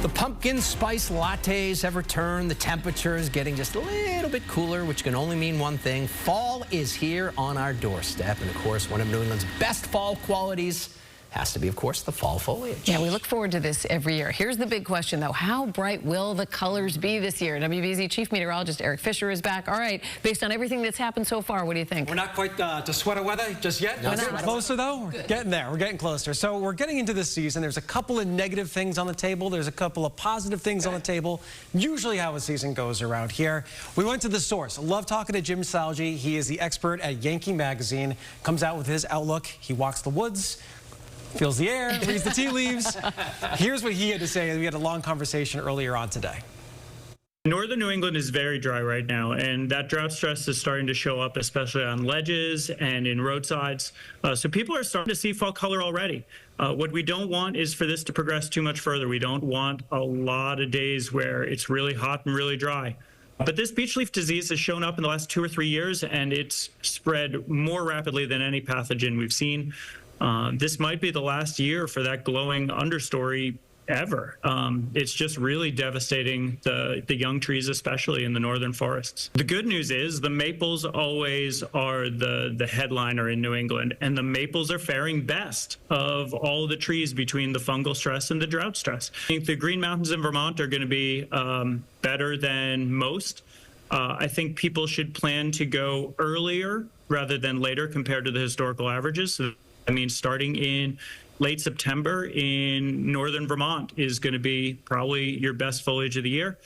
The pumpkin spice lattes have returned. The temperature is getting just a little bit cooler, which can only mean one thing. Fall is here on our doorstep. And of course, one of New England's best fall qualities has to be, of course, the fall foliage. Yeah, we look forward to this every year. Here's the big question, though. How bright will the colors be this year? WBZ Chief Meteorologist Eric Fisher is back. All right, based on everything that's happened so far, what do you think? We're not quite to sweater weather just yet. No, We're getting closer, though. We're getting there. We're getting closer. So we're getting into this season. There's a couple of negative things on the table. There's a couple of positive things on the table. Usually how a season goes around here. We went to the source. Love talking to Jim Salge. He is the expert at Yankee Magazine. Comes out with his outlook. He walks the woods, feels the air, reads the tea leaves. Here's what he had to say. We had a long conversation earlier on today. Northern New England is very dry right now, and that drought stress is starting to show up, especially on ledges and in roadsides. So people are starting to see fall color already. What we don't want is for this to progress too much further. We don't want a lot of days where it's really hot and really dry. But this beech leaf disease has shown up in the last 2 or 3 years, and it's spread more rapidly than any pathogen we've seen. This might be the last year for that glowing understory ever. It's just really devastating the young trees, especially in the northern forests. The good news is the maples always are the headliner in New England, and the maples are faring best of all the trees between the fungal stress and the drought stress. I think the Green Mountains in Vermont are going to be better than most. I think people should plan to go earlier rather than later compared to the historical averages. So I mean, starting in late September in northern Vermont is going to be probably your best foliage of the year.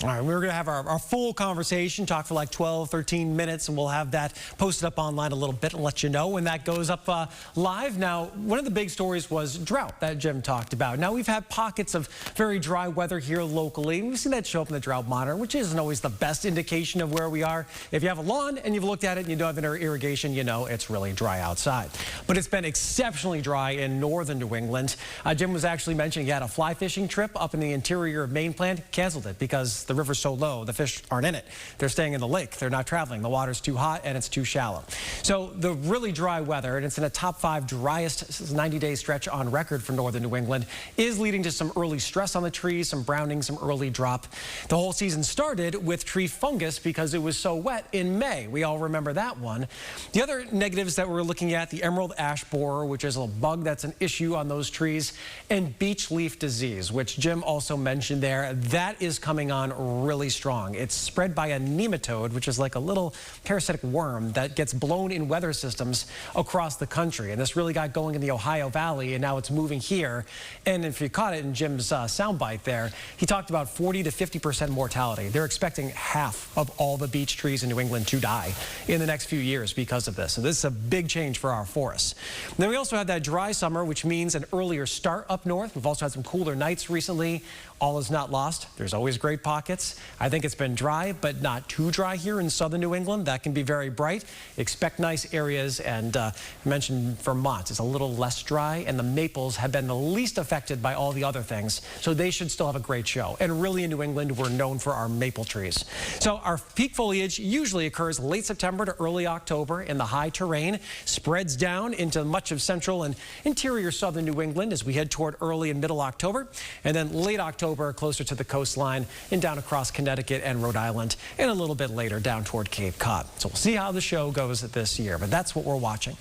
All right, we're going to have our full conversation, talk for like 12, 13 minutes, and we'll have that posted up online a little bit and let you know when that goes up live. Now, one of the big stories was drought that Jim talked about. Now, we've had pockets of very dry weather here locally. We've seen that show up in the drought monitor, which isn't always the best indication of where we are. If you have a lawn and you've looked at it and you don't have irrigation, you know it's really dry outside. But it's been exceptionally dry in northern New England. Jim was actually mentioning he had a fly fishing trip up in the interior of Maine plant, canceled it because the river's so low, the fish aren't in it. They're staying in the lake. They're not traveling. The water's too hot and it's too shallow. So the really dry weather, and it's in a top 5 driest 90-day stretch on record for northern New England, is leading to some early stress on the trees, some browning, some early drop. The whole season started with tree fungus because it was so wet in May. We all remember that one. The other negatives that we're looking at, the emerald ash borer, which is a bug that's an issue on those trees, and beech leaf disease, which Jim also mentioned there. That is coming on really strong. It's spread by a nematode, which is like a little parasitic worm that gets blown in weather systems across the country. And this really got going in the Ohio Valley, and now it's moving here. And if you caught it in Jim's soundbite there, he talked about 40 to 50% mortality. They're expecting half of all the beech trees in New England to die in the next few years because of this. So this is a big change for our forests. And then we also had that dry summer, which means an earlier start up north. We've also had some cooler nights recently. All is not lost. There's always great pockets. I think it's been dry, but not too dry here in southern New England. That can be very bright. Expect nice areas, and I mentioned Vermont is a little less dry, and the maples have been the least affected by all the other things, so they should still have a great show. And really in New England, we're known for our maple trees. So our peak foliage usually occurs late September to early October in the high terrain, spreads down into much of central and interior southern New England as we head toward early and middle October, and then late October closer to the coastline and down across Connecticut and Rhode Island, and a little bit later down toward Cape Cod. So we'll see how the show goes this year, but that's what we're watching.